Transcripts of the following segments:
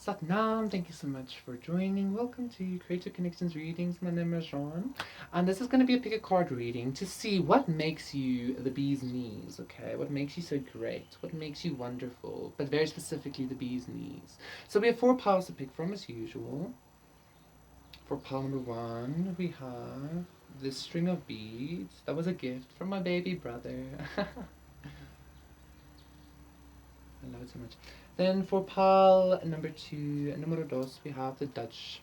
Satnam, thank you so much for joining. Welcome to Creative Connections Readings. My name is Jean, and this is going to be a pick a card reading to see what makes you the bee's knees, okay? What makes you so great? What makes you wonderful? But very specifically, the bee's knees. So we have 4 piles to pick from as usual. For pile number 1, we have this string of beads. That was a gift from my baby brother. I love it so much. Then for pile number 2, numero dos, we have the Dutch,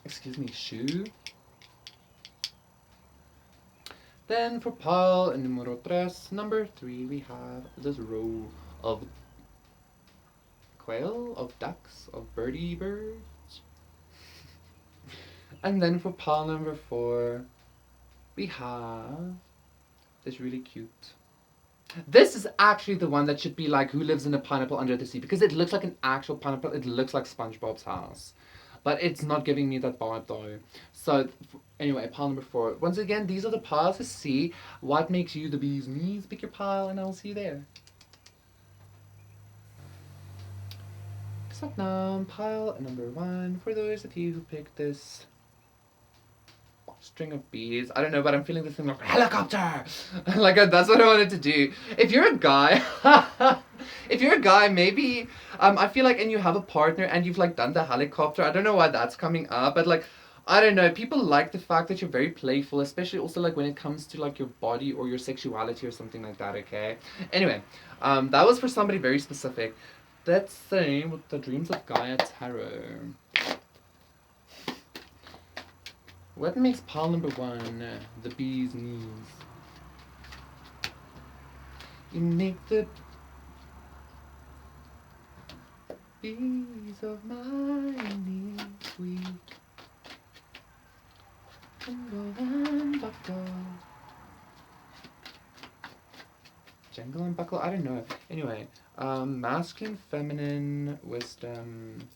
excuse me, shoe. Then for pile numero tres, number 3, we have this row of quail, of ducks, of birdie birds. And then for pile number 4, we have this really cute. This is actually the one that should be like Who Lives in a Pineapple Under the Sea, because it looks like an actual pineapple. It looks like SpongeBob's house. But it's not giving me that vibe though. So anyway, pile number 4. Once again, these are the piles to see what makes you the bee's knees. Pick your pile and I'll see you there. Satnam, pile number 1. For those of you who picked this string of bees. I don't know, but I'm feeling this thing like helicopter. Like that's what I wanted to do. If you're a guy, maybe I feel like, and you have a partner and you've like done the helicopter. I don't know why that's coming up, but like I don't know. People like the fact that you're very playful, especially also like when it comes to like your body or your sexuality or something like that. Okay. Anyway, that was for somebody very specific. Let's say with the Dreams of Gaia Tarot. What makes pile number 1 the bee's knees? You make the bees of my knees weak. Jingle and buckle. Jingle and buckle? I don't know. Anyway, masculine, feminine, wisdom.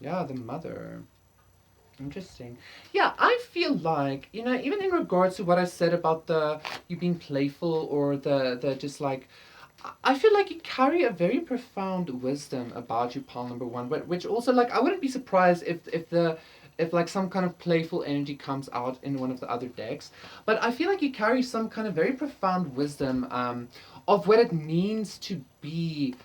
Yeah, the mother. Interesting. Yeah, I feel like, you know, even in regards to what I said about the you being playful or the just like, I feel like you carry a very profound wisdom about you, pile number 1, which also like I wouldn't be surprised if like some kind of playful energy comes out in one of the other decks. But I feel like you carry some kind of very profound wisdom of what it means to be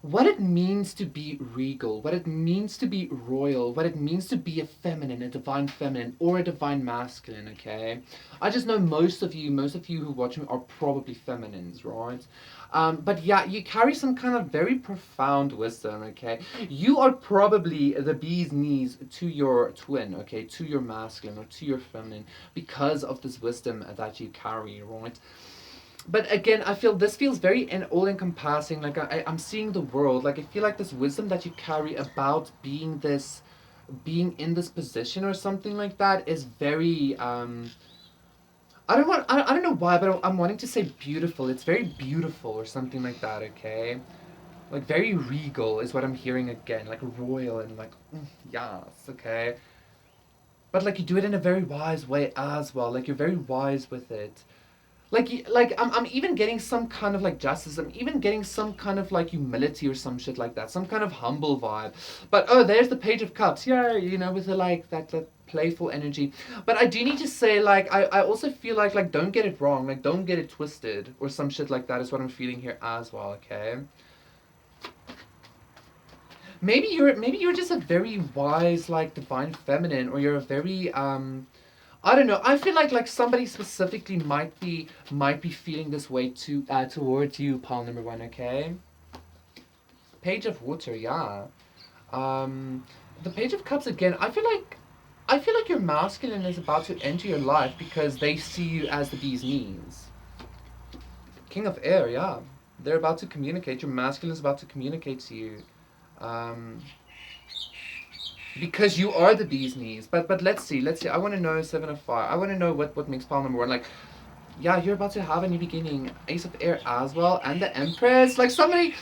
what it means to be regal, what it means to be royal, what it means to be a feminine, a divine feminine, or a divine masculine, okay? I just know most of you who watch me are probably feminines, right? But yeah, you carry some kind of very profound wisdom, okay? You are probably the bee's knees to your twin, okay? To your masculine or to your feminine because of this wisdom that you carry, right? But again, I feel this feels very all-encompassing. Like I'm seeing the world. Like I feel like this wisdom that you carry about being in this position or something like that is very. I don't know why, but I'm wanting to say beautiful. It's very beautiful or something like that. Okay, like very regal is what I'm hearing again. Like royal and like yes, okay. But like you do it in a very wise way as well. Like you're very wise with it. Like I'm even getting some kind of like justice. I'm even getting some kind of like humility or some shit like that. Some kind of humble vibe. But oh, there's the Page of Cups. Yeah, you know, with the like that playful energy. But I do need to say like I also feel like don't get it wrong. Like don't get it twisted or some shit like that is what I'm feeling here as well. Okay. Maybe you're just a very wise like divine feminine, or you're a very I don't know. I feel like somebody specifically might be feeling this way too towards you, pile number 1. Okay. Page of Water, yeah. The Page of Cups again. I feel like your masculine is about to enter your life because they see you as the bee's knees. King of Air, yeah. They're about to communicate. Your masculine is about to communicate to you. Because you are the bee's knees. But let's see. I want to know 7 of Fire. I want to know what makes pile number 1. Like, yeah, you're about to have a new beginning. Ace of Air as well, and the Empress. Like somebody's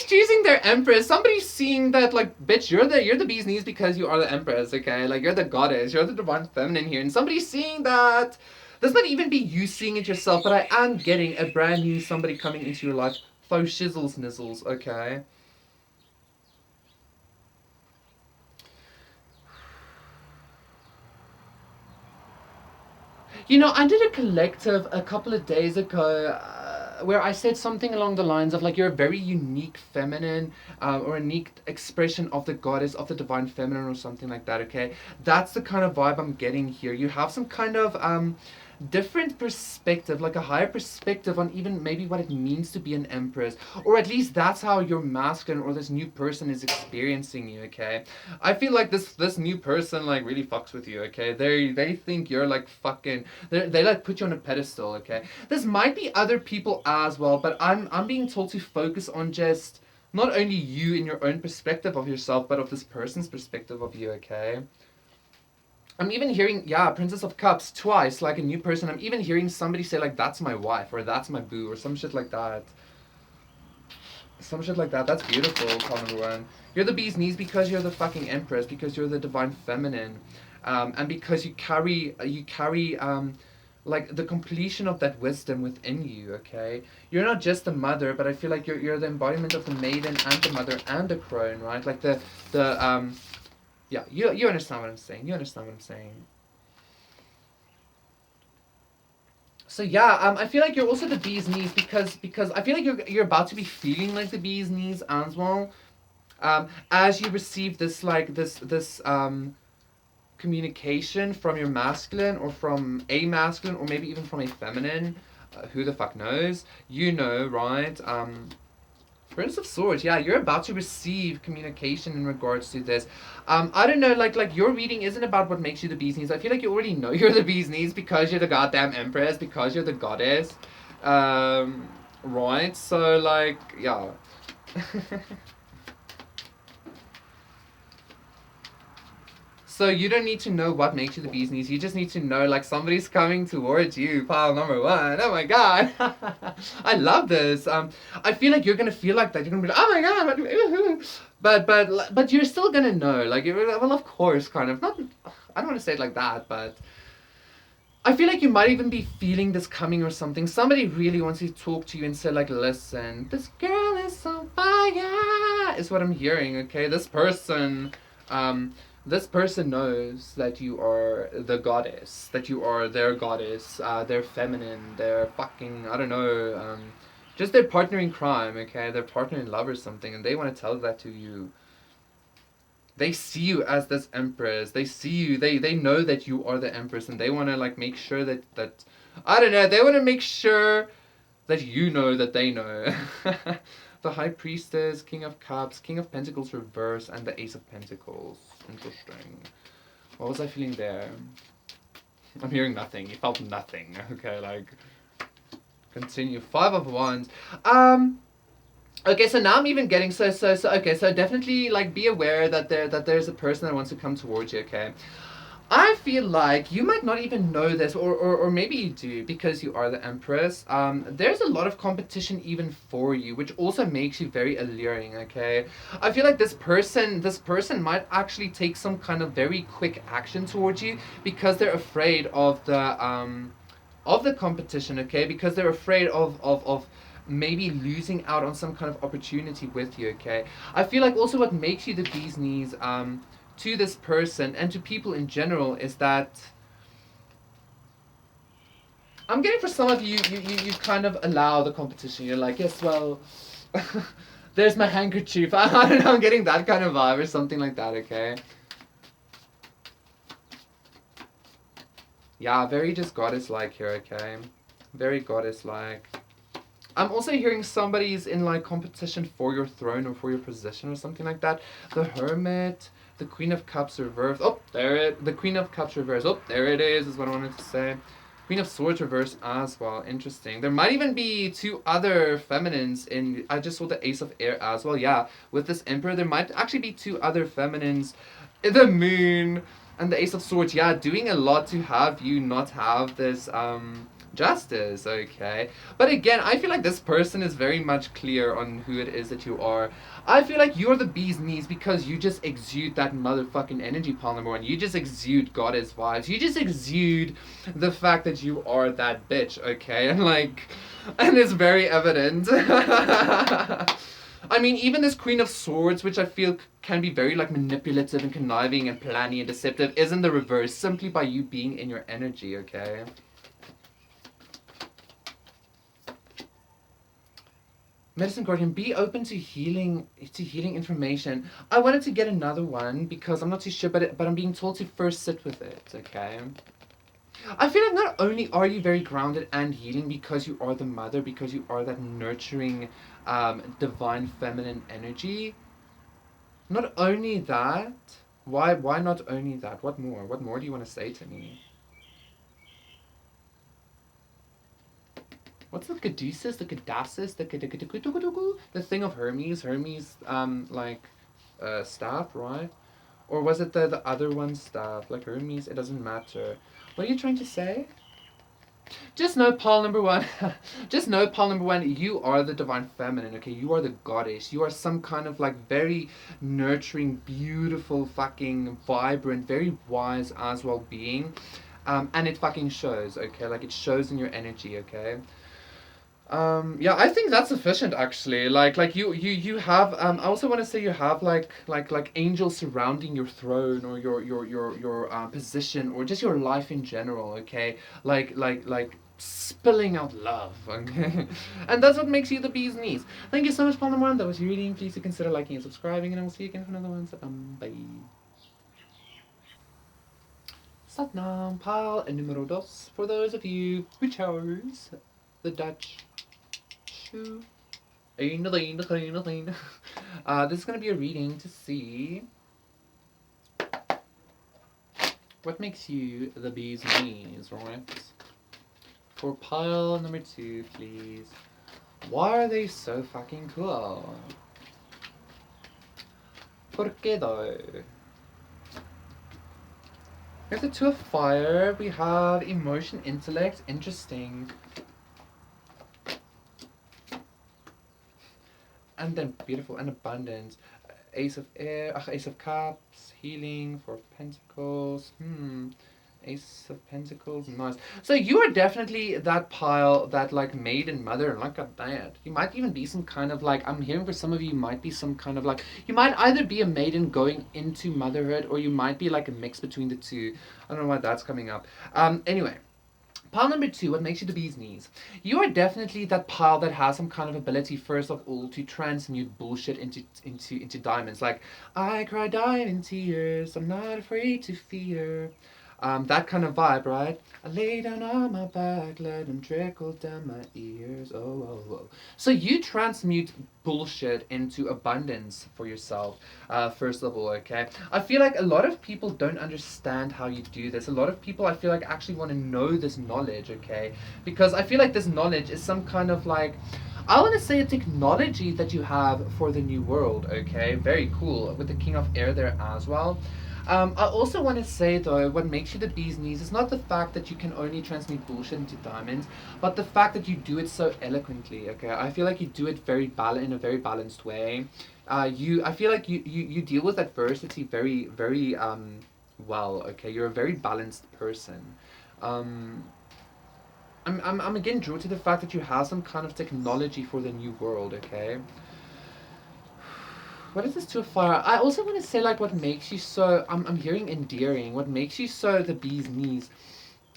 choosing their Empress. Somebody's seeing that like, bitch, you're the bee's knees because you are the Empress. Okay, like you're the goddess. You're the divine feminine here, and somebody's seeing that This might even be you seeing it yourself, but I am getting a brand new somebody coming into your life. Faux shizzles nizzles, okay? You know, I did a collective a couple of days ago where I said something along the lines of like you're a very unique feminine or a unique expression of the goddess, of the divine feminine or something like that, okay? That's the kind of vibe I'm getting here. You have some kind of different perspective, like a higher perspective on even maybe what it means to be an empress, or at least that's how your masculine or this new person is experiencing you, okay? I feel like this new person like really fucks with you, okay? They think you're like fucking they like put you on a pedestal, okay? This might be other people as well, but I'm being told to focus on just not only you in your own perspective of yourself, but of this person's perspective of you, okay? I'm even hearing, yeah, Princess of Cups twice, like a new person. I'm even hearing somebody say, like, that's my wife, or that's my boo, or some shit like that. Some shit like that. That's beautiful, call number one. You're the bee's knees because you're the fucking empress, because you're the divine feminine. And because you carry, like, the completion of that wisdom within you, okay? You're not just the mother, but I feel like you're the embodiment of the maiden and the mother and the crone, right? Like, yeah, you understand what I'm saying. You understand what I'm saying. So yeah, I feel like you're also the bee's knees because I feel like you're about to be feeling like the bee's knees as well, as you receive this like this communication from your masculine or from a masculine or maybe even from a feminine, who the fuck knows? You know, right? Prince of Swords, yeah, you're about to receive communication in regards to this. I don't know, like your reading isn't about what makes you the bee's knees. I feel like you already know you're the bee's knees because you're the goddamn empress, because you're the goddess. Right? So like, yeah. So you don't need to know what makes you the bee's knees. You just need to know like somebody's coming towards you. Pile number one. Oh my god, I love this. I feel like you're gonna feel like that. You're gonna be like, oh my god, but you're still gonna know. Like, well, of course, kind of. Not. I don't want to say it like that, but I feel like you might even be feeling this coming or something. Somebody really wants to talk to you and say like, listen, this girl is on fire. Is what I'm hearing. Okay, this person knows that you are the goddess, that you are their goddess, their feminine, their fucking, I don't know, just their partner in crime, okay? Their partner in love or something, and they want to tell that to you. They see you as this empress. They see you, they know that you are the empress, and they want to, like, make sure that, I don't know, they want to make sure that you know that they know. The High Priestess, King of Cups, King of Pentacles reverse, and the Ace of Pentacles. Interesting. What was I feeling there? I'm hearing nothing. You felt nothing. Okay, like, continue. Five of Wands. Okay, so now I'm even getting so okay, so definitely like be aware that there's a person that wants to come towards you, okay? I feel like you might not even know this, or maybe you do because you are the Empress. There's a lot of competition even for you, which also makes you very alluring, okay? I feel like this person might actually take some kind of very quick action towards you because they're afraid of the competition, okay? Because they're afraid of maybe losing out on some kind of opportunity with you, okay? I feel like also what makes you the bee's knees, to this person and to people in general is that I'm getting for some of you, you kind of allow the competition. You're like, yes, well, there's my handkerchief. I don't know, I'm getting that kind of vibe or something like that, okay? Yeah, very just goddess-like here, okay? Very goddess-like. I'm also hearing somebody's in like competition for your throne or for your position or something like that. The Hermit, the Queen of Cups reversed. Oh, the Queen of Cups reversed. Oh, there it is what I wanted to say. Queen of Swords reversed as well. Interesting. There might even be two other feminines in. I just saw the Ace of Air as well. Yeah, with this Emperor, there might actually be two other feminines. The Moon and the Ace of Swords. Yeah, doing a lot to have you not have this Justice, okay. But again, I feel like this person is very much clear on who it is that you are. I feel like you're the bee's knees because you just exude that motherfucking energy, pal number one. You just exude goddess vibes. You just exude the fact that you are that bitch, okay? And like, and it's very evident. I mean, even this Queen of Swords, which I feel can be very like manipulative and conniving and planning and deceptive, is in the reverse simply by you being in your energy, okay? Medicine Guardian, be open to healing information. I wanted to get another one because I'm not too sure, but I'm being told to first sit with it, okay? I feel like not only are you very grounded and healing because you are the mother, because you are that nurturing, divine feminine energy. Not only that, why not only that? What more? What more do you want to say to me? What's the caduceus, the caduceus, the thing of Hermes? Hermes, staff, right? Or was it the other one's staff? Like Hermes, it doesn't matter. What are you trying to say? Just know, Paul number one. Just know, Paul number one. You are the divine feminine. Okay, you are the goddess. You are some kind of like very nurturing, beautiful, fucking vibrant, very wise as well being, and it fucking shows. Okay, like it shows in your energy. Okay. Yeah, I think that's sufficient actually. Like you have. I also want to say you have like angels surrounding your throne or your position or just your life in general. Okay, like spilling out love. Okay, and that's what makes you the bee's knees. Thank you so much, Paul number one. That was your reading. Please do consider liking and subscribing, and I will see you again for another one. So, bye. Satnam, pile numero dos. For those of you who chose the Dutch. This is going to be a reading to see what makes you the bee's knees, right? For pile number 2, please. Why are they so fucking cool? ¿Por qué though? We have the 2 of fire, we have emotion, intellect, interesting. And then beautiful and abundance. Ace of air, Ace of cups, healing, 4 of pentacles. Ace of pentacles, nice. So you are definitely that pile, that like maiden mother. Look at that. You might even be some kind of like, I'm hearing for some of you might be some kind of like, you might either be a maiden going into motherhood or you might be like a mix between the two. I don't know why that's coming up. Anyway. Pile number 2, what makes you the bee's knees? You are definitely that pile that has some kind of ability, first of all, to transmute bullshit into diamonds. Like, I cry diamond tears, I'm not afraid to fear. That kind of vibe, right? I lay down on my back, let them trickle down my ears. Oh, oh, oh. So you transmute bullshit into abundance for yourself, first of all, okay? I feel like a lot of people don't understand how you do this. A lot of people, I feel like, actually want to know this knowledge, okay? Because I feel like this knowledge is some kind of like, I want to say a technology that you have for the new world, okay? Very cool, with the King of Air there as well. I also want to say though, what makes you the bee's knees is not the fact that you can only transmute bullshit into diamonds, but the fact that you do it so eloquently. Okay, I feel like you do it in a very balanced way. I feel like you deal with adversity very well. Okay, you're a very balanced person. I'm again drawn to the fact that you have some kind of technology for the new world. Okay. What is this 2 of fire? I also want to say like what makes you so, I'm hearing endearing, what makes you so the bee's knees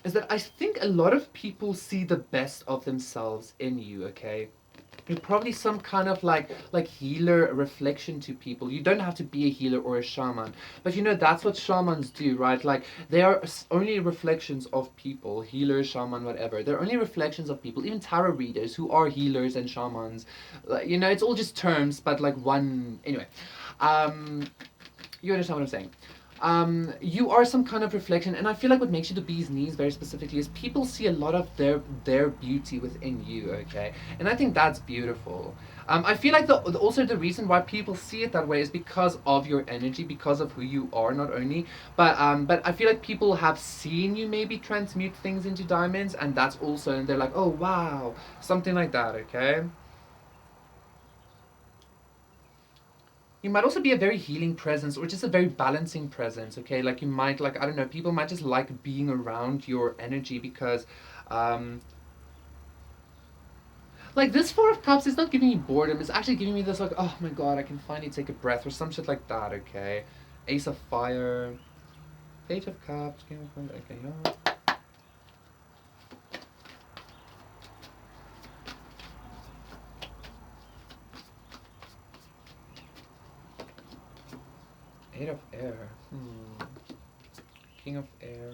is that I think a lot of people see the best of themselves in you, okay? You're probably some kind of like healer reflection to people. You don't have to be a healer or a shaman, but you know that's what shamans do, right? Like they are only reflections of people. Healer, shaman, whatever. They're only reflections of people. Even tarot readers who are healers and shamans, like, you know, it's all just terms, but like one anyway. You understand what I'm saying? You are some kind of reflection, and I feel like what makes you the bee's knees very specifically is people see a lot of their beauty within you, okay? And I think that's beautiful. I feel like also the reason why people see it that way is because of your energy, because of who you are, not only, but I feel like people have seen you maybe transmute things into diamonds, and that's also, and they're like, oh wow, something like that. Okay. You might also be a very healing presence or just a very balancing presence, okay? Like you might, like, I don't know, people might just like being around your energy because um, like this Four of Cups is not giving me boredom. It's actually giving me this like, oh my god, I can finally take a breath or some shit like that. Okay, Ace of Fire, Page of Cups, King of Cups. Okay, yeah. Eight of Air. King of Air.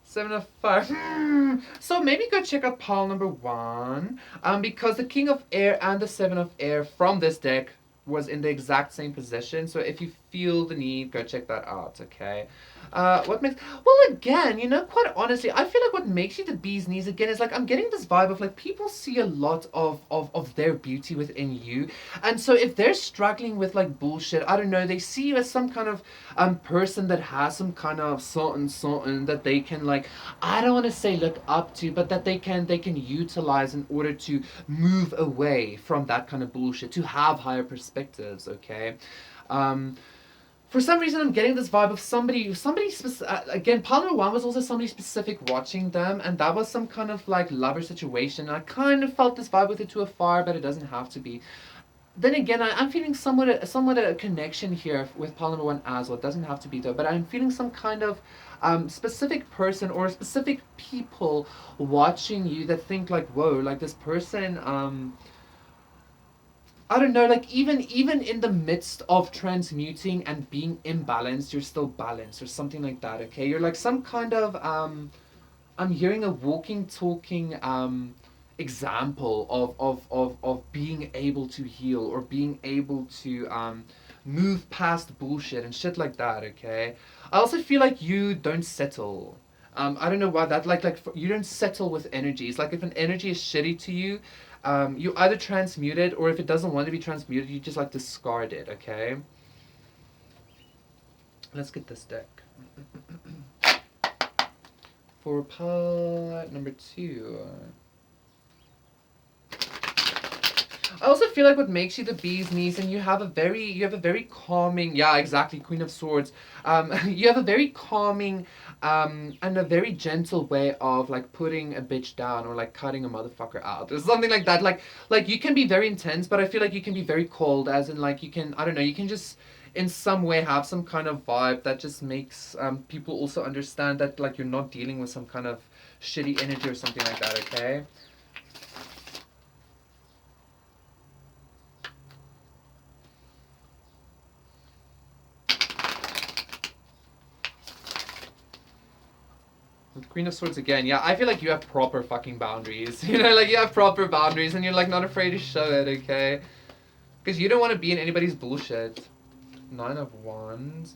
Seven of Fire. So maybe go check out pile number one. Because the King of Air and the Seven of Air from this deck was in the exact same position. So if you feel the need, go check that out. Okay. What makes well again, quite honestly, I feel like what makes you the bee's knees again is like I'm getting this vibe of like people see a lot of their beauty within you, and so if they're struggling with like bullshit, I don't know, they see you as some kind of person that has some kind of something that they can like, I don't want to say look up to, but that they can utilize in order to move away from that kind of bullshit, to have higher perspectives. Okay. Um, for some reason, I'm getting this vibe of again, pile number one was also somebody specific watching them, and that was some kind of like lover situation. I kind of felt this vibe with it to a far, but it doesn't have to be. Then again, I'm feeling somewhat a connection here with pile number one as well. It doesn't have to be though, but I'm feeling some kind of specific person or specific people watching you that think like, whoa, like this person. I don't know, like even in the midst of transmuting and being imbalanced, you're still balanced or something like that. Okay, you're like some kind of I'm hearing a walking, talking example of being able to heal or being able to move past bullshit and shit like that. Okay, I also feel like you don't settle. I don't know why that you don't settle with energies. Like if an energy is shitty to you, you either transmute it, or if it doesn't want to be transmuted, you just like discard it. Okay. Let's get this deck. For part number two. I also feel like what makes you the bee's knees, and you have a very calming, yeah, exactly, Queen of Swords. You have a very calming, and a very gentle way of like putting a bitch down or like cutting a motherfucker out or something like that. Like you can be very intense, but I feel like you can be very cold, as in like you can, I don't know, you can just in some way have some kind of vibe that just makes people also understand that like you're not dealing with some kind of shitty energy or something like that. Okay. With Queen of Swords again, yeah, I feel like you have proper fucking boundaries. Like you have proper boundaries and you're like not afraid to show it, okay? Because you don't want to be in anybody's bullshit. Nine of Wands.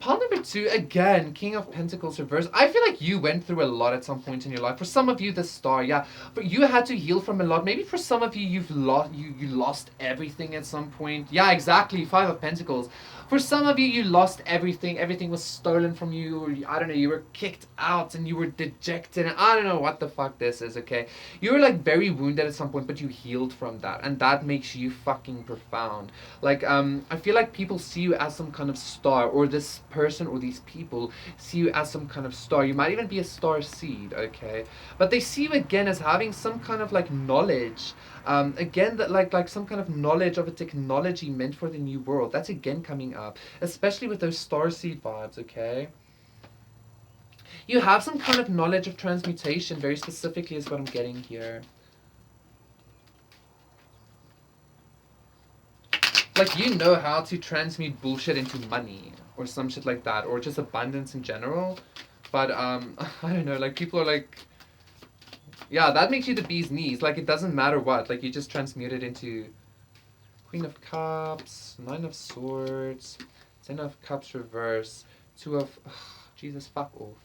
Pile number two, again, King of Pentacles reverse. I feel like you went through a lot at some point in your life. For some of you, the star, yeah. But you had to heal from a lot. Maybe for some of you, you lost everything at some point. Yeah, exactly. Five of Pentacles. For some of you, you lost everything. Everything was stolen from you. Or, I don't know, you were kicked out and you were dejected. And I don't know what the fuck this is, okay? You were like very wounded at some point, but you healed from that. And that makes you fucking profound. Like, I feel like people see you as some kind of star, or this person or these people see you as some kind of star. You might even be a star seed, okay? But they see you again as having some kind of like knowledge. Again, that like some kind of knowledge of a technology meant for the new world. That's again coming up, especially with those star seed vibes, okay? You have some kind of knowledge of transmutation, very specifically is what I'm getting here. Like, you know how to transmute bullshit into money or some shit like that, or just abundance in general. But I don't know, like people are like, yeah, that makes you the bee's knees. Like it doesn't matter what, like you just transmute it into Queen of Cups, Nine of Swords, Ten of Cups reverse, Two of Jesus, fuck off.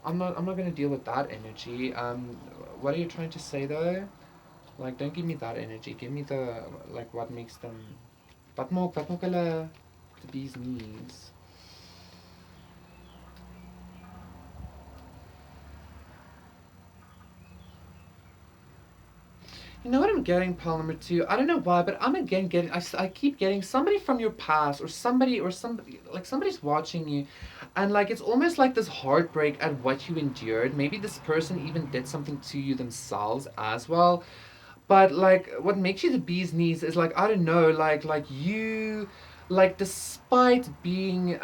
I'm not gonna deal with that energy. What are you trying to say though? Like, don't give me that energy. Give me the, like, what makes them. Wat maak hulle the bee's knees? You know what I'm getting, pile number two? I don't know why, but I'm again getting. I keep getting somebody from your past, or somebody, like somebody's watching you, and like it's almost like this heartbreak at what you endured. Maybe this person even did something to you themselves as well. But like, what makes you the bee's knees is like, I don't know, like you, like despite being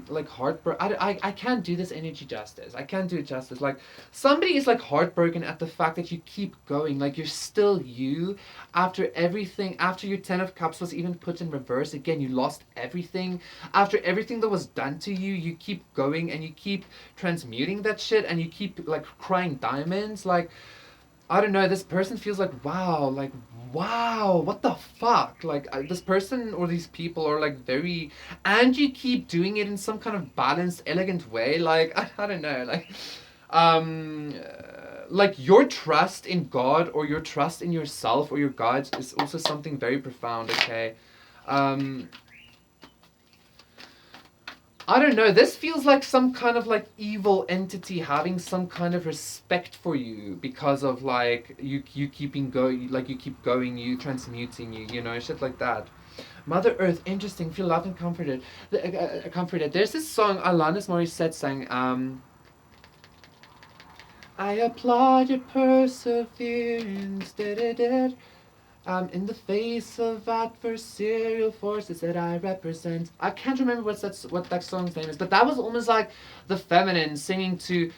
like heartbroken, I can't do this energy justice. I can't do it justice. Like somebody is like heartbroken at the fact that you keep going, like you're still you after everything, after your 10 of cups was even put in reverse again. You lost everything after everything that was done to you. You keep going and you keep transmuting that shit, and you keep like crying diamonds. Like, I don't know, this person feels like, wow, what the fuck? Like, this person or these people are like very. And you keep doing it in some kind of balanced, elegant way. Like, I don't know, like your trust in God or your trust in yourself or your gods is also something very profound, okay? Um, I don't know. This feels like some kind of like evil entity having some kind of respect for you because of like you keeping going, like you keep going, you transmuting, you know, shit like that. Mother Earth, interesting. Feel loved and comforted. Comforted. There's this song Alanis Morissette sang. I applaud your perseverance. Da, da, da. In the face of adversarial forces that I represent. I can't remember what that song's name is, but that was almost like the feminine singing to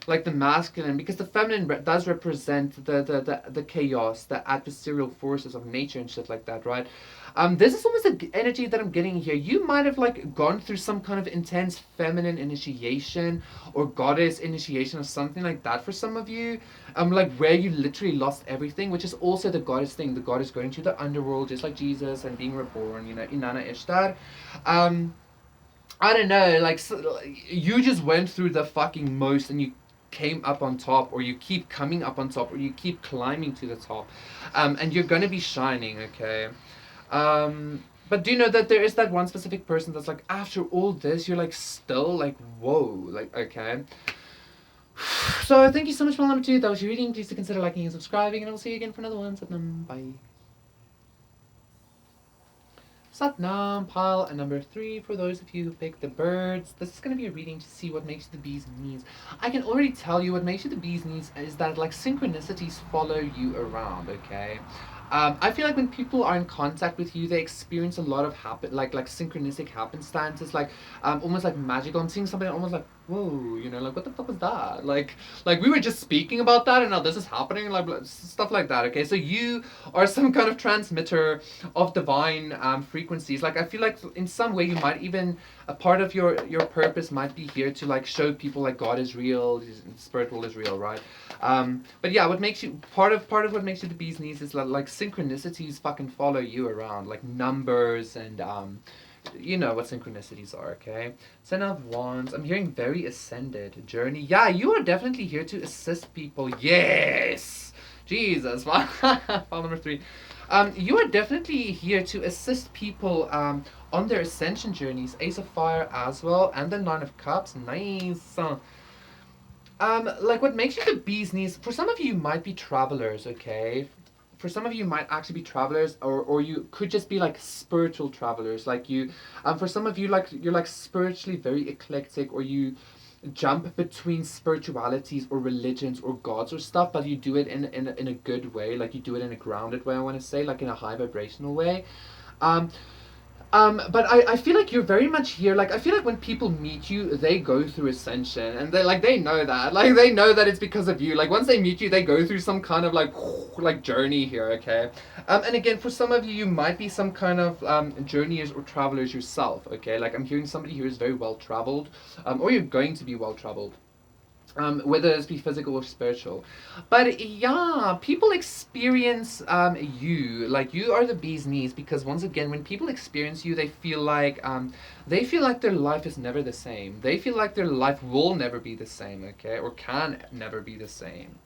like the masculine, because the feminine does represent the chaos, the adversarial forces of nature and shit like that, right? This is almost the energy that I'm getting here. You might have like gone through some kind of intense feminine initiation or goddess initiation or something like that for some of you. Like where you literally lost everything, which is also the goddess thing. The goddess going to the underworld, just like Jesus, and being reborn. You know, Inanna Ishtar. I don't know. Like so, you just went through the fucking most, and you came up on top, or you keep coming up on top, or you keep climbing to the top, and you're gonna be shining. Okay. But do you know that there is that one specific person that's like, after all this, you're like still like, whoa, like, okay. So thank you so much for number two. That was your reading. Please do consider liking and subscribing, and I will see you again for another one. Satnam. Bye. Satnam, pile, and number three, for those of you who picked the birds, this is going to be a reading to see what makes you the bee's knees. I can already tell you what makes you the bee's knees is that like synchronicities follow you around, okay? I feel like when people are in contact with you, they experience a lot of like synchronistic happenstances, like almost like magical. I'm seeing something almost like, whoa, you know, like what the fuck was that? Like we were just speaking about that, and now this is happening, like stuff like that. Okay, so you are some kind of transmitter of divine frequencies. Like I feel like in some way you might even, a part of your purpose might be here to like show people like God is real, the spirit world is real, right? But yeah, what makes you part of what makes you the bee's knees is like synchronicities fucking follow you around, like numbers and you know what synchronicities are, okay? Ten of Wands. I'm hearing very ascended journey. Yeah, you are definitely here to assist people. Yes, Jesus. File number three. You are definitely here to assist people on their ascension journeys. Ace of Fire as well, and the Nine of Cups. Nice. Like what makes you the bee's knees, for some of you might be travelers, okay? For some of you might actually be travelers, or you could just be like spiritual travelers, like you, for some of you, like you're like spiritually very eclectic, or you jump between spiritualities or religions or gods or stuff, but you do it in a good way, like you do it in a grounded way, I want to say, like in a high vibrational way. um but I feel like you're very much here. Like I feel like when people meet you, they go through ascension, and they know that. Like they know that it's because of you. Like once they meet you, they go through some kind of like journey here. Okay, and again, for some of you, you might be some kind of journeyers or travelers yourself. Okay, like I'm hearing somebody here is very well traveled, or you're going to be well traveled. whether it's be physical or spiritual. But yeah, people experience you like you are the bee's knees, because once again, when people experience you, they feel like their life is never the same. They feel like their life will never be the same, okay, or can never be the same.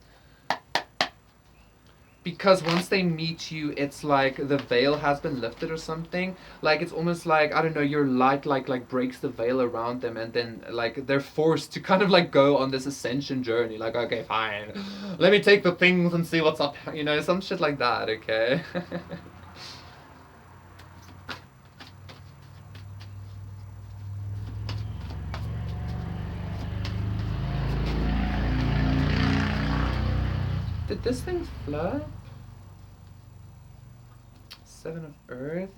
Because once they meet you, it's like the veil has been lifted or something. Like it's almost like, I don't know, your light like breaks the veil around them, and then like they're forced to kind of like go on this ascension journey. Like, okay, fine, let me take the things and see what's up. You know, some shit like that. Okay. Did this thing flip? Seven of Earth.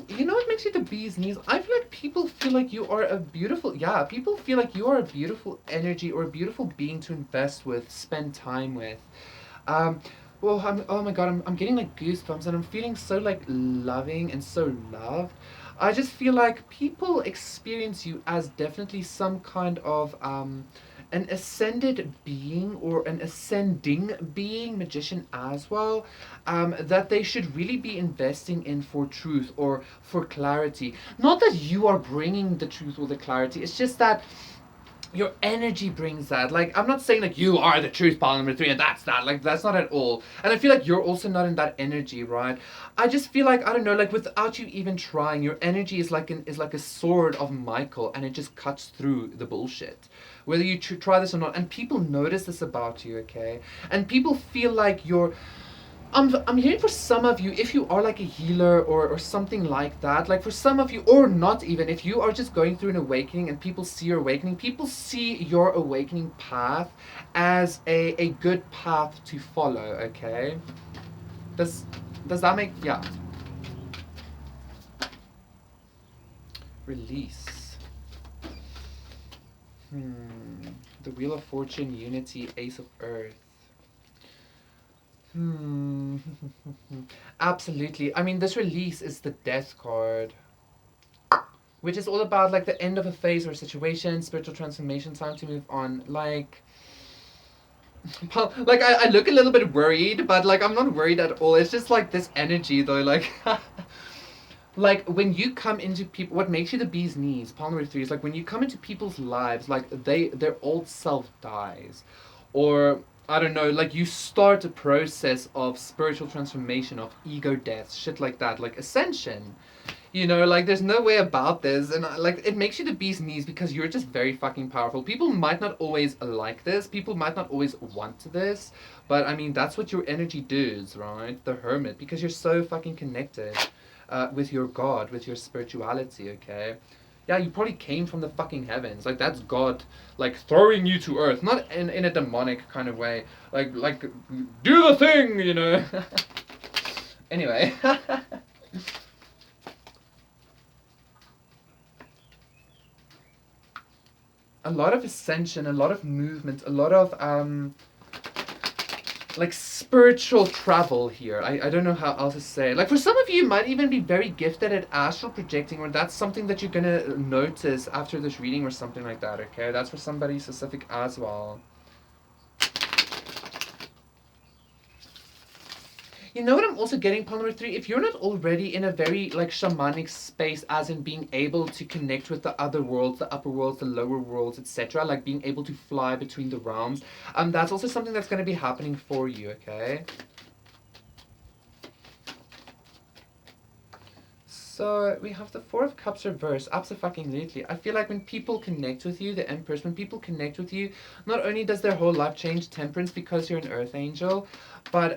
You know what makes you the bee's knees? I feel like people feel like you are a beautiful, yeah, people feel like you are a beautiful energy or a beautiful being to invest with, spend time with. Um, oh my god, I'm getting like goosebumps, and I'm feeling so like loving and so loved. I just feel like people experience you as definitely some kind of an ascended being or an ascending being, magician as well, that they should really be investing in for truth or for clarity. Not that you are bringing the truth or the clarity, it's just that your energy brings that. Like, I'm not saying like you are the truth pile number three and that's that. Like, that's not at all. And I feel like you're also not in that energy, right? I just feel like, I don't know, like without you even trying, your energy is like a sword of Michael, and it just cuts through the bullshit. Whether you try this or not, and people notice this about you, okay? And people feel like you're I'm hearing for some of you, if you are like a healer or something like that, like for some of you, or not even, if you are just going through an awakening and people see your awakening, people see your awakening path as a good path to follow, okay? Does, does that make, yeah. Release. The Wheel of Fortune, Unity, Ace of Earth. Hmm. Absolutely. I mean, this release is the Death card, which is all about like the end of a phase or a situation, spiritual transformation, time to move on. Like I look a little bit worried, but like I'm not worried at all. It's just like this energy though, like like when you come into people, what makes you the bee's knees, palm number three, is like when you come into people's lives, like their old self dies, or I don't know, like you start a process of spiritual transformation, of ego death, shit like that, like ascension. You know, like there's no way about this, and like it makes you the bee's knees because you're just very fucking powerful. People might not always like this. People might not always want this, but I mean that's what your energy does, right? The hermit, because you're so fucking connected with your God, with your spirituality. Okay, yeah, you probably came from the fucking heavens. Like that's God, like throwing you to earth, not in a demonic kind of way. Like do the thing, you know. Anyway. A lot of ascension, a lot of movement, a lot of like spiritual travel here. I don't know how else to say. Like for some of you might even be very gifted at astral projecting, or that's something that you're gonna notice after this reading or something like that, okay? That's for somebody specific as well. You know what I'm also getting, Paul number three? If you're not already in a very like shamanic space, as in being able to connect with the other worlds, the upper worlds, the lower worlds, etc., like being able to fly between the realms, that's also something that's going to be happening for you, okay? So we have the Four of Cups reversed. Absolutely. I feel like when people connect with you, the Empress, when people connect with you, not only does their whole life change, Temperance, because you're an Earth Angel, but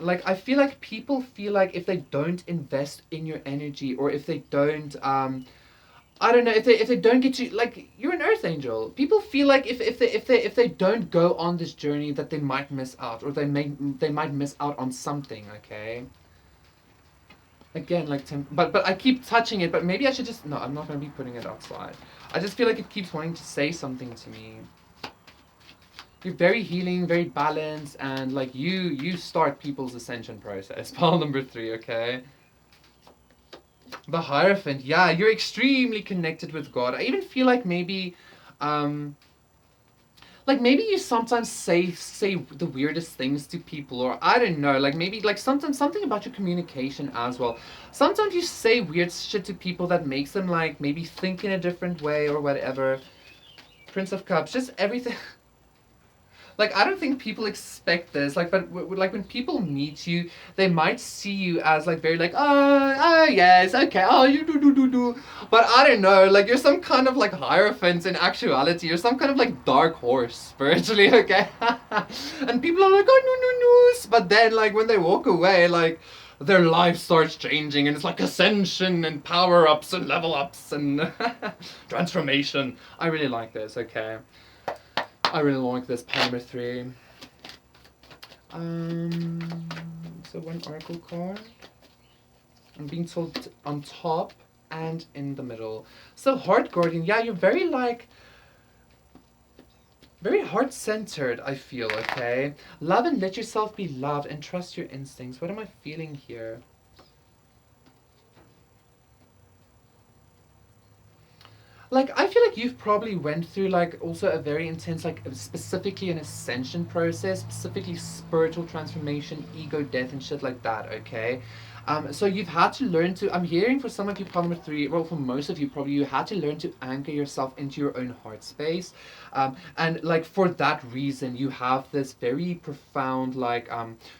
like I feel like people feel like if they don't invest in your energy, or if they don't I don't know, if they don't get you, like you're an Earth Angel. People feel like if they don't go on this journey, that they might miss out, or they might miss out on something. Okay. Again, like but I keep touching it. But maybe I should just no. I'm not gonna be putting it outside. I just feel like it keeps wanting to say something to me. You're very healing, very balanced, and like you start people's ascension process. Pile number three, okay. The Hierophant, yeah, you're extremely connected with God. I even feel like maybe, um, like maybe you sometimes say the weirdest things to people, or I don't know, like maybe like sometimes something about your communication as well. Sometimes you say weird shit to people that makes them like maybe think in a different way or whatever. Prince of Cups, just everything. Like I don't think people expect this. Like, but like when people meet you, they might see you as like very like oh yes okay oh you do. But I don't know. Like you're some kind of like hierophant in actuality. You're some kind of like dark horse spiritually. Okay, and people are like oh no. But then like when they walk away, like their life starts changing and it's like ascension and power ups and level ups and transformation. I really like this. Okay. I really like this Palmer 3. So one oracle card. I'm being told on top and in the middle. So Heart Guardian, yeah, you're very like very heart-centered, I feel, okay? Love and let yourself be loved and trust your instincts. What am I feeling here? Like I feel like you've probably went through like also a very intense like specifically an ascension process, specifically spiritual transformation, ego death and shit like that, okay? So you've had to learn to, I'm hearing for some of you problem 3, well for most of you probably, you had to learn to anchor yourself into your own heart space. And like for that reason you have this very profound like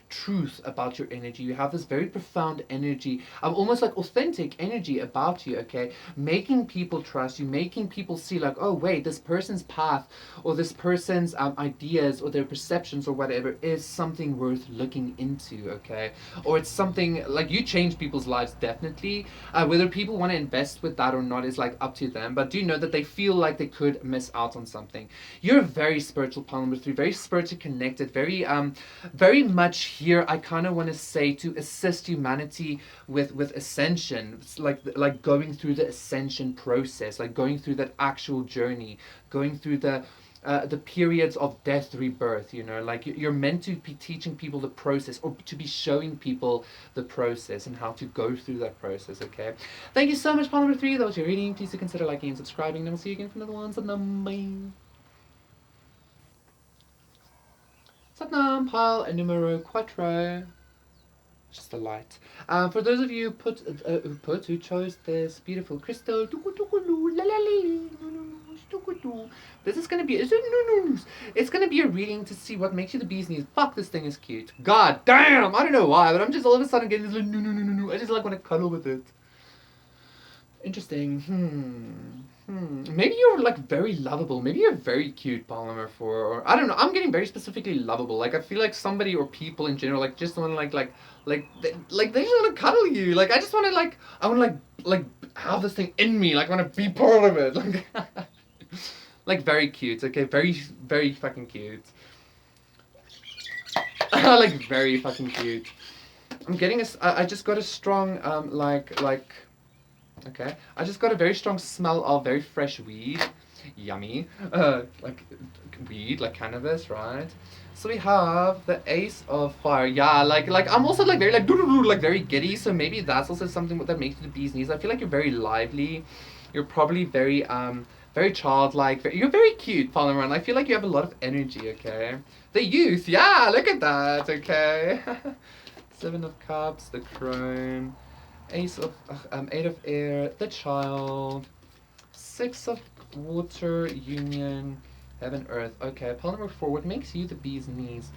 truth about your energy. You have this very profound energy, almost like authentic energy about you, okay? Making people trust you, making people see like, oh wait, this person's path or this person's ideas or their perceptions or whatever is something worth looking into, okay? Or it's something like you change people's lives definitely. Whether people want to invest with that or not is like up to them, but do know that they feel like they could miss out on something. You're very spiritual, Palm number 3, very spiritually connected, very much here I kind of want to say to assist humanity with ascension. It's like going through the ascension process, like going through that actual journey, going through the periods of death, rebirth, you know, like you're meant to be teaching people the process or to be showing people the process and how to go through that process, okay? Thank you so much, Paul number 3. That was your reading. Please do consider liking and subscribing, and we'll see you again for another one. Satnam. Satnam, pile numero 4. Just the light. For those of you who chose this beautiful crystal, this is gonna be it's gonna be a reading to see what makes you the bee's knees. Fuck, this thing is cute. God damn, I don't know why, but I'm just all of a sudden getting this like no. I just like want to cuddle with it. Interesting. Maybe you're like very lovable. Maybe you're very cute, Polymer 4. Or I don't know. I'm getting very specifically lovable. Like I feel like somebody or people in general like just want to like they just want to cuddle you. Like I just want to I want to like have this thing in me. Like I want to be part of it. Like like very cute. Okay, very fucking cute. Like very fucking cute. I'm getting I just got a strong okay. I just got a very strong smell of very fresh weed. Yummy. Like weed, like cannabis, right? So we have the Ace of Fire. Yeah, like I'm also like very like very giddy. So maybe that's also something that makes you the bee's knees. I feel like you're very lively. You're probably very childlike. You're very cute, following around. I feel like you have a lot of energy. Okay. The youth. Yeah, look at that. Okay. 7 of Cups, the Crone. Ace of 8 of Air, the Child, 6 of Water, Union, Heaven, Earth. Okay, pile number 4. What makes you the bee's knees?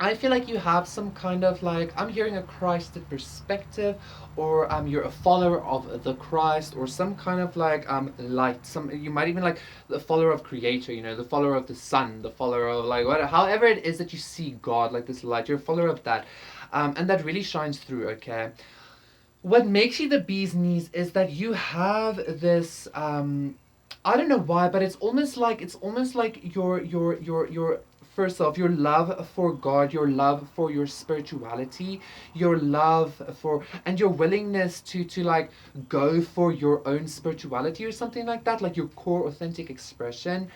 I feel like you have some kind of like, I'm hearing a Christed perspective, or you're a follower of the Christ, or some kind of like light. You might even like the follower of Creator, you know, the follower of the Sun, the follower of like whatever, however it is that you see God, like this light. You're a follower of that, and that really shines through. Okay. What makes you the bee's knees is that you have this I don't know why, but it's almost like your first off, your love for God, your love for your spirituality, your love for and your willingness to like go for your own spirituality or something like that, like your core authentic expression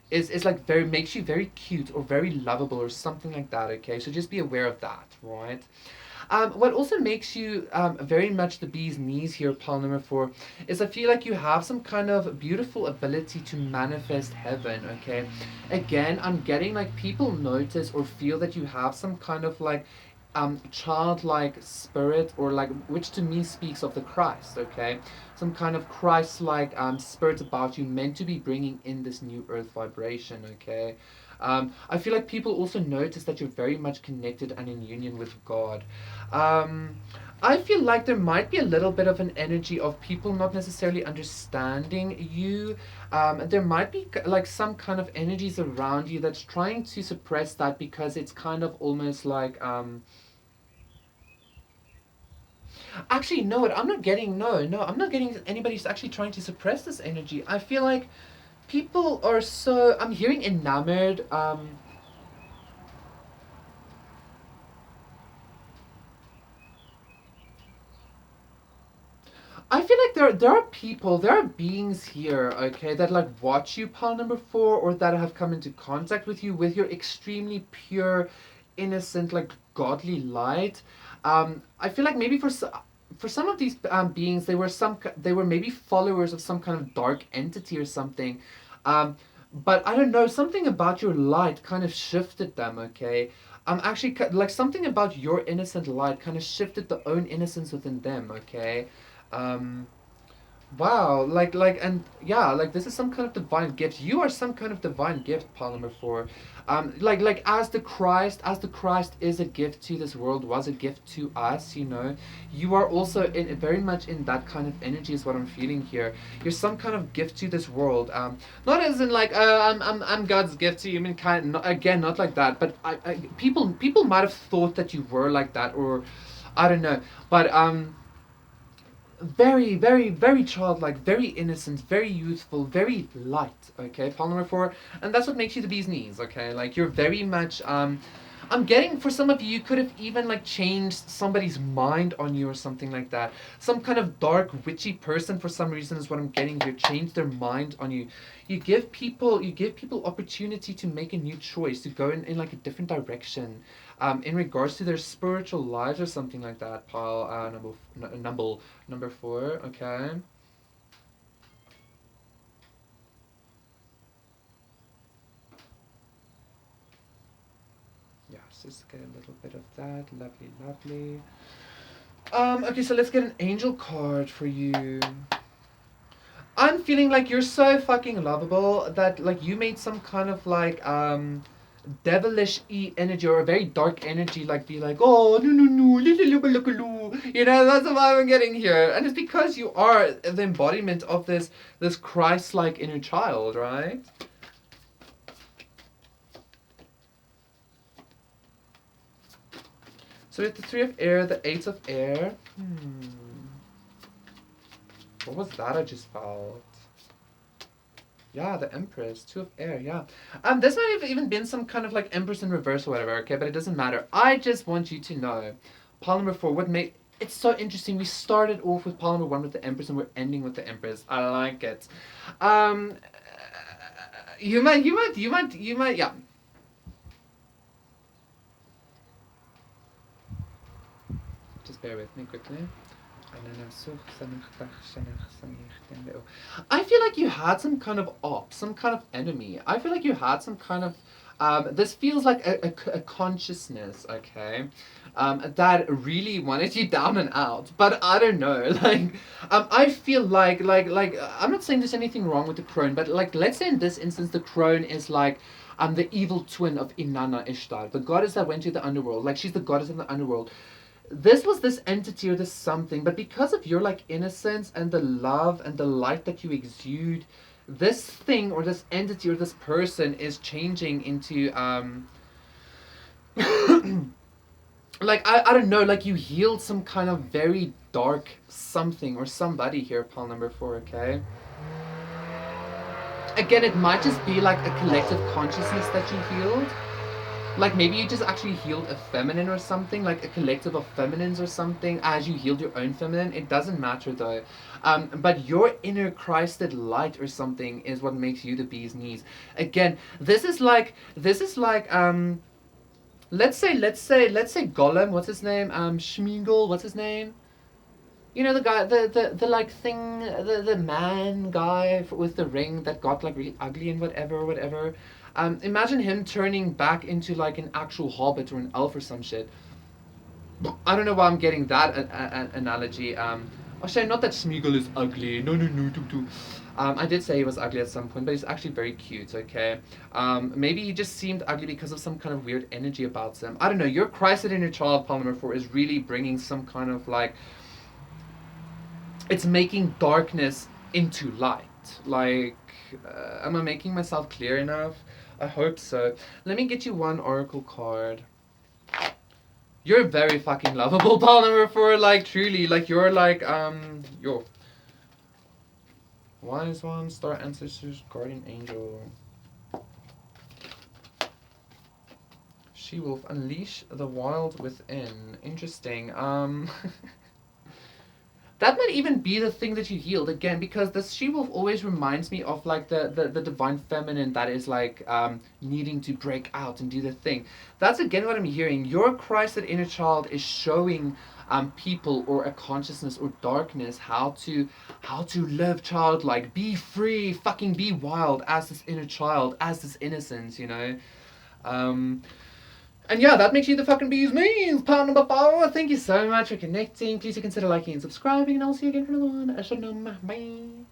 is like very makes you very cute or very lovable or something like that, okay? So just be aware of that, right? What also makes you very much the bee's knees here, pile number four, is I feel like you have some kind of beautiful ability to manifest heaven, okay? Again, I'm getting like people notice or feel that you have some kind of like childlike spirit, or like, which to me speaks of the Christ, okay? Some kind of Christ-like spirit about you, meant to be bringing in this new earth vibration, okay? I feel like people also notice that you're very much connected and in union with God. Um, I feel like there might be a little bit of an energy of people not necessarily understanding you. There might be like some kind of energies around you that's trying to suppress that, because it's kind of almost like actually, no, what I'm not getting, no, I'm not getting anybody's actually trying to suppress this energy. I feel like people are so, I'm hearing enamored. I feel like there are people, there are beings here, okay, that like watch you, pile number four, or that have come into contact with you with your extremely pure, innocent, like godly light. I feel like maybe for some of these beings, they were maybe followers of some kind of dark entity or something. Um, but I don't know, something about your light kind of shifted them, okay. Actually, like something about your innocent light kind of shifted the own innocence within them, okay. um, wow, and yeah, like this is some kind of divine gift. You are some kind of divine gift, Paul number four. As the Christ is a gift to this world, was a gift to us. You know, you are also in very much in that kind of energy. Is what I'm feeling here. You're some kind of gift to this world. Not as in like I'm God's gift to humankind. Not, again, not like that. But people might have thought that you were like that, or I don't know. But very, very, very childlike, very innocent, very youthful, very light. Okay, Paul number four, and that's what makes you the bee's knees. Okay, like you're very much. I'm getting for some of you, you could have even like changed somebody's mind on you or something like that. Some kind of dark witchy person for some reason is what I'm getting here. Change their mind on you. You give people opportunity to make a new choice, to go in like a different direction. In regards to their spiritual lives or something like that, Paul, number four, okay. Yes, let's get a little bit of that. Lovely, lovely. Okay, so let's get an angel card for you. I'm feeling like you're so fucking lovable that like you made some kind of like devilish energy, or a very dark energy, like be like, oh no no no, you know, that's what I'm getting here. And it's because you are the embodiment of this Christ-like inner child, right? So we have the three of air, the eight of air. What was that I just felt? Yeah, the Empress, two of air, yeah. This might have even been some kind of like Empress in reverse or whatever, okay, but it doesn't matter. I just want you to know, pile number four, what made it's so interesting. We started off with pile number one with the Empress, and we're ending with the Empress. I like it. Um, yeah. Just bear with me quickly. I feel like you had some kind of op, some kind of enemy. I feel like you had some kind of. This feels like a consciousness, okay, that really wanted you down and out. But I don't know, like, I feel like I'm not saying there's anything wrong with the crone, but like, let's say in this instance, the crone is like, the evil twin of Inanna Ishtar, the goddess that went to the underworld. Like, she's the goddess of the underworld. This was this entity or this something, but because of your like innocence and the love and the light that you exude, this thing or this entity or this person is changing into like I don't know, like you healed some kind of very dark something or somebody here, pal number four, okay? Again, it might just be like a collective consciousness that you healed. Like maybe you just actually healed a feminine or something, like a collective of feminines or something, as you healed your own feminine. It doesn't matter though. But your inner Christed light or something is what makes you the bee's knees. Again, this is like let's say Gollum. What's his name? Schmeagol. What's his name? You know the guy, the like thing, the man guy with the ring that got like really ugly and whatever. Imagine him turning back into like an actual hobbit or an elf or some shit. I don't know why I'm getting that analogy. Actually, not that Smeagol is ugly. No. I did say he was ugly at some point, but he's actually very cute, okay? Maybe he just seemed ugly because of some kind of weird energy about him. I don't know. Your Christ in your child, Pal number 4, is really bringing some kind of like. It's making darkness into light. Like, am I making myself clear enough? I hope so. Let me get you one oracle card. You're very fucking lovable, Pal number 4. Like, truly, like you're like yo. Wise one, star ancestors, guardian angel. She wolf, unleash the wild within. Interesting. That might even be the thing that you healed again, because the she-wolf always reminds me of like the divine feminine that is like needing to break out and do the thing. That's again what I'm hearing. Your Christed inner child is showing people or a consciousness or darkness how to live childlike, be free, fucking be wild as this inner child, as this innocence, you know. And yeah, that makes you the fucking bees means. Part number 4. Thank you so much for connecting. Please do consider liking and subscribing, and I'll see you again for another one. I should know. Bye.